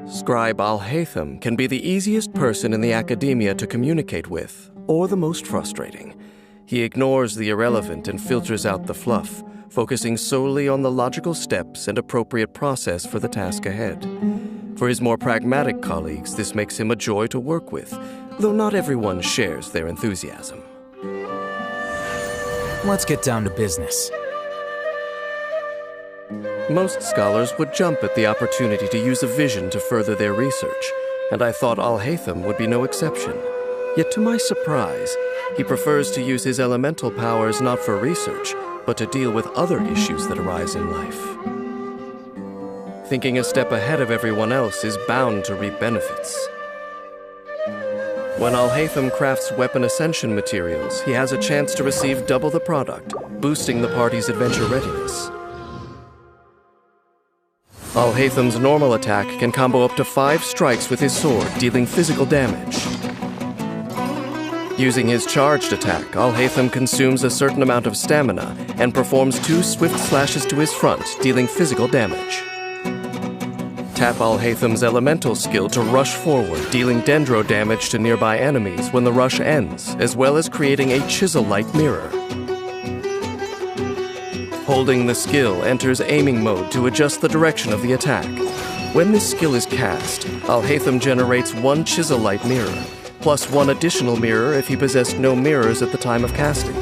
Scribe Alhaitham can be the easiest person in the academia to communicate with, or the most frustrating. He ignores the irrelevant and filters out the fluff, focusing solely on the logical steps and appropriate process for the task ahead. For his more pragmatic colleagues, this makes him a joy to work with, though not everyone shares their enthusiasm. Let's get down to business. Most scholars would jump at the opportunity to use a vision to further their research, and I thought Alhaitham would be no exception. Yet to my surprise, he prefers to use his elemental powers not for research, but to deal with other issues that arise in life. Thinking a step ahead of everyone else is bound to reap benefits. When Alhaitham crafts weapon ascension materials, he has a chance to receive double the product, boosting the party's adventure readiness. Alhaitham's normal attack can combo up to 5 strikes with his sword, dealing physical damage. Using his charged attack, Alhaitham consumes a certain amount of stamina and performs 2 swift slashes to his front, dealing physical damage. Tap Alhaitham's elemental skill to rush forward, dealing dendro damage to nearby enemies when the rush ends, as well as creating a chisel-like mirror. Holding the skill enters aiming mode to adjust the direction of the attack. When this skill is cast, Alhaitham generates 1 chisel-like mirror, plus 1 additional mirror if he possessed no mirrors at the time of casting.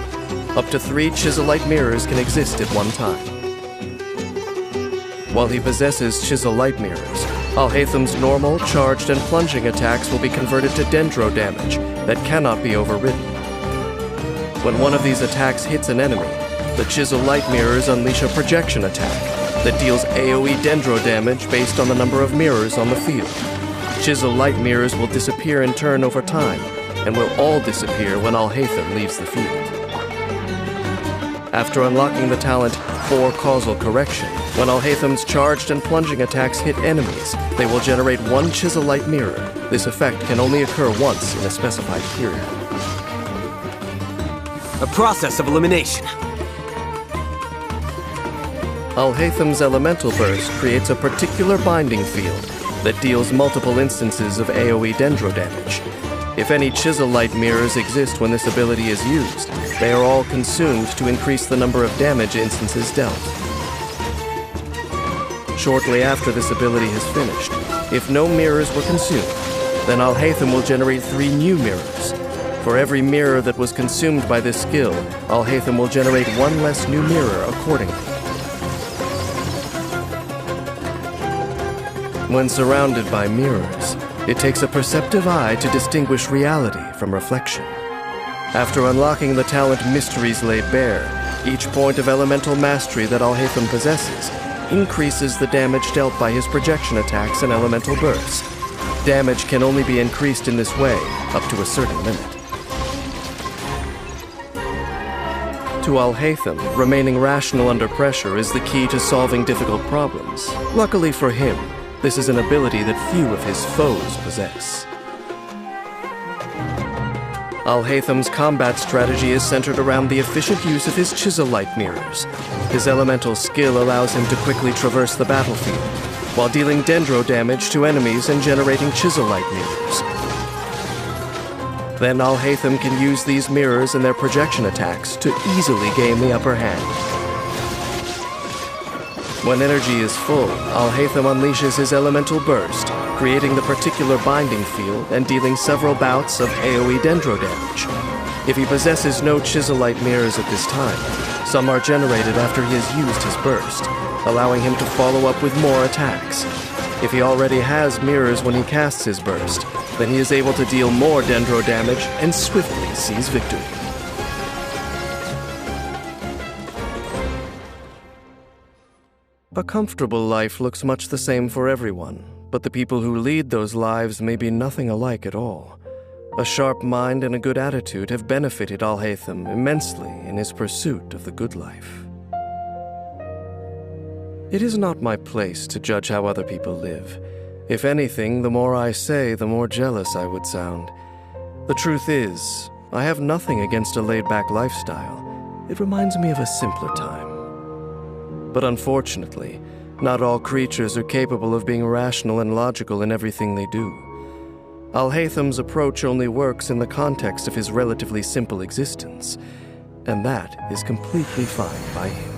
Up to 3 chisel-like mirrors can exist at one time. While he possesses chisel-light mirrors, Alhaitham's normal, charged, and plunging attacks will be converted to dendro damage that cannot be overridden. When one of these attacks hits an enemy, the chisel-light mirrors unleash a projection attack that deals AoE dendro damage based on the number of mirrors on the field. Chisel-light mirrors will disappear in turn over time, and will all disappear when Alhaitham leaves the field. After unlocking the talent For Causal Correction, when Alhaitham's charged and plunging attacks hit enemies, they will generate 1 chisel-light mirror. This effect can only occur once in a specified period. A process of elimination. Alhaitham's elemental burst creates a particular binding field that deals multiple instances of AoE dendro damage. If any chisel-light mirrors exist when this ability is used, they are all consumed to increase the number of damage instances dealt. Shortly after this ability has finished, if no mirrors were consumed, then Alhaitham will generate 3 new mirrors. For every mirror that was consumed by this skill, Alhaitham will generate 1 less new mirror accordingly. When surrounded by mirrors, it takes a perceptive eye to distinguish reality from reflection. After unlocking the talent Mysteries Laid Bare, each point of elemental mastery that Alhaitham possesses increases the damage dealt by his projection attacks and elemental burst. Damage can only be increased in this way up to a certain limit. To Alhaitham, remaining rational under pressure is the key to solving difficult problems. Luckily for him, this is an ability that few of his foes possess. Alhaitham's combat strategy is centered around the efficient use of his chisel-light mirrors. His elemental skill allows him to quickly traverse the battlefield, while dealing dendro damage to enemies and generating chisel-light mirrors. Then Alhaitham can use these mirrors and their projection attacks to easily gain the upper hand. When energy is full, Alhaitham unleashes his elemental burst, creating the particular binding field and dealing several bouts of AoE dendro damage. If he possesses no chisel-light mirrors at this time, some are generated after he has used his burst, allowing him to follow up with more attacks. If he already has mirrors when he casts his burst, then he is able to deal more dendro damage and swiftly seize victory. A comfortable life looks much the same for everyone, but the people who lead those lives may be nothing alike at all. A sharp mind and a good attitude have benefited Alhaitham immensely in his pursuit of the good life. It is not my place to judge how other people live. If anything, the more I say, the more jealous I would sound. The truth is, I have nothing against a laid-back lifestyle. It reminds me of a simpler time. But unfortunately, Not all creatures are capable of being rational and logical in everything they do. Alhaitham's approach only works in the context of his relatively simple existence, and that is completely fine by him.